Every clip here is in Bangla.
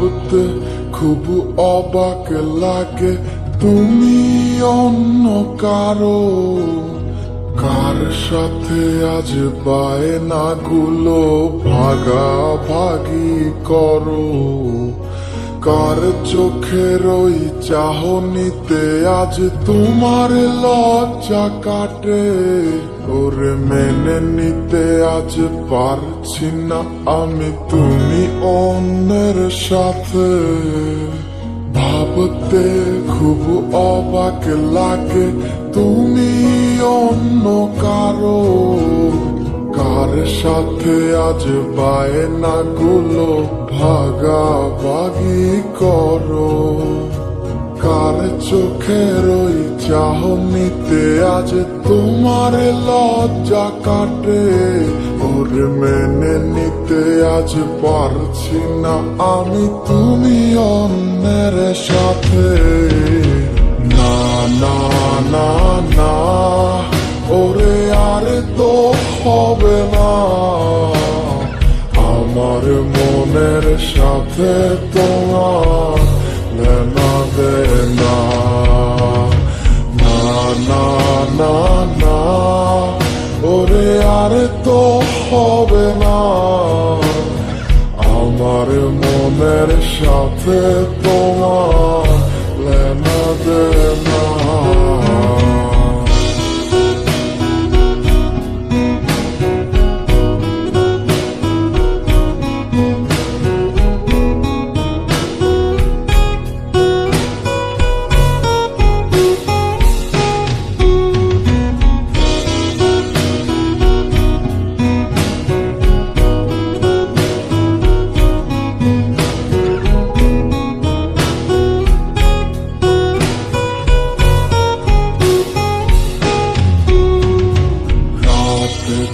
ভাবতে খুব অবাক লাগে, তুমি অন্য কারো। কার সাথে আজ বায়নাগুলো ভাগাভাগি করো? কার চোখের ওই চাহনিতে আজ তোমার লজ্জা কাটে? ওরে মেনে নিতে আজ পারছি না আমি তুমি অন্যের সাথে। ভাবতে খুব অবাক লাগে, তুমি অন্য কারো। কার সাথে আজ বায়নাগুলো ভাগাভাগি করো? কার চোখের ওই চাহনিতে আজ তোমার লজ্জা কাটে? ওরে মেনে নিতে আজ পারছি না আমি তুমি অন্যের সাথে। না না না না, ওরে আর তো হবে না। আমার মনের সাথে তোমার লেনা দেনা। না না না না, ওরে আর তো হবে না। আমার মনের সাথে তোমার লেনা দেনা।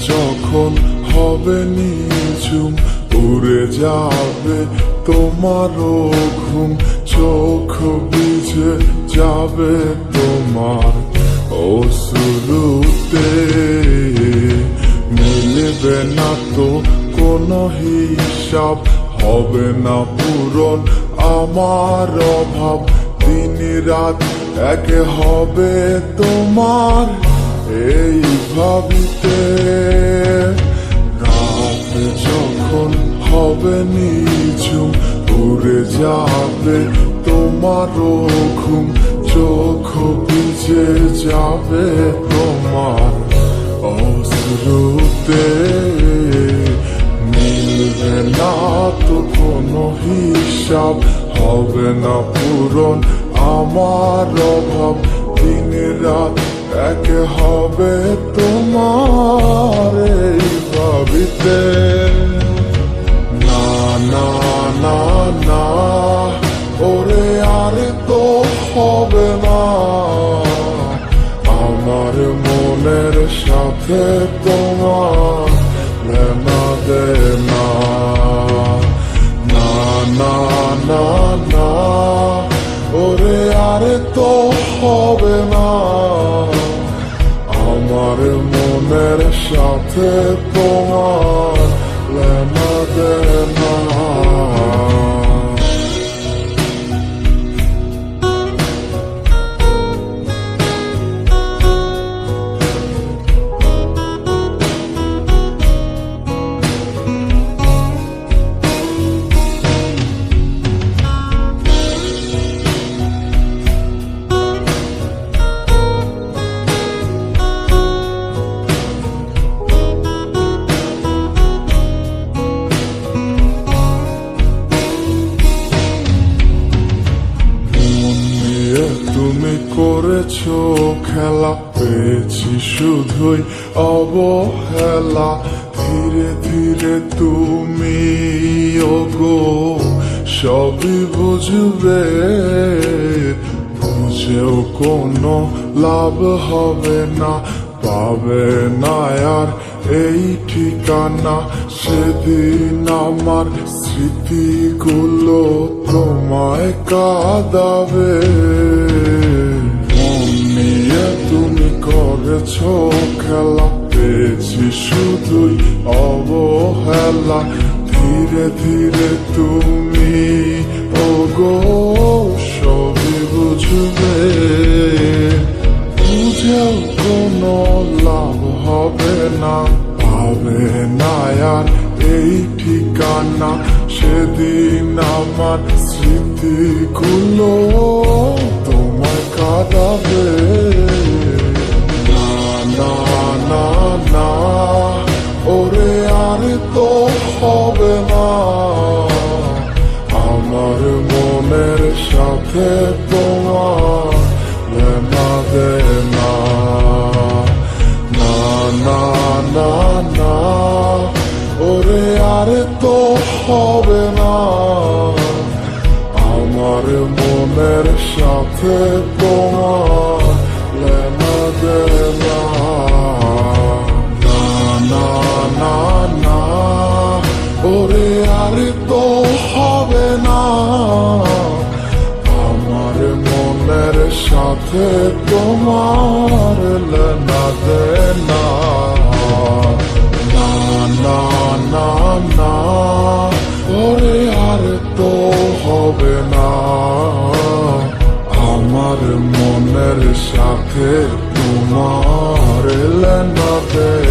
যখন হবে নিঝুম, উড়ে যাবে তোমারও ঘুম। চোখ ভিজে যাবে তোমার অশ্রুতে। মিলবে না তো কোনো হিসাব, হবে না পূরণ আমার অভাব। দিন রাত এক হবে তোমার এই ভাবিতে। রাত যখন হবে নিঝুম, উড়ে যাবে তোমারও ঘুম। চোখ ভিজে যাবে তোমার অশ্রুতে। মিলবে না তো কোনো হিসাব, হবে না পূরণ আমার অভাব। দিন রাত এক হবে তোমার এই ভাবিতে। না না না না, ওরে আর তো হবে না। আমার মনের সাথে তোমার লেনা দেনা। না না না না, ওরে আর তো হবে না। আমার মনের সাথে তোমার লেনা দেনা। তুমি করেছো খেলা, পেয়েছি শুধুই অবহেলা। ধীরে ধীরে তুমি ওগো সবই বুঝবে। বুঝেও কোনো লাভ হবে না, পাবে না আর এই ঠিকানা। সেদিন আমার স্মৃতিগুলো তোমায় কাঁদাবে। মন নিয়ে তুমি করেছো খেলা, পেয়েছি শুধুই অবহেলা। ধীরে ধীরে তুমি গো সবই বুঝবে, বুঝেও কোনো লাভ হবে না, পাবে না আর এই ঠিকানা। সেদিন আমার স্মৃতিগুলো তোমায় কাঁদাবে। না না না না, ওরে আর তো হবে না, আমার মনের সাথে তোমার লেনা দেনা। না না না না, ওরে আর তো হবে না, আমার মনের সাথে তোমার লেনা দেনা। না না না না, ওরে আর তো হবে না, আমার মনের সাথে তোমার লেনা দেনা। না না না না, ওরে আর তো হবে না, আমার মনের সাথে তোমার লেনা দেনা।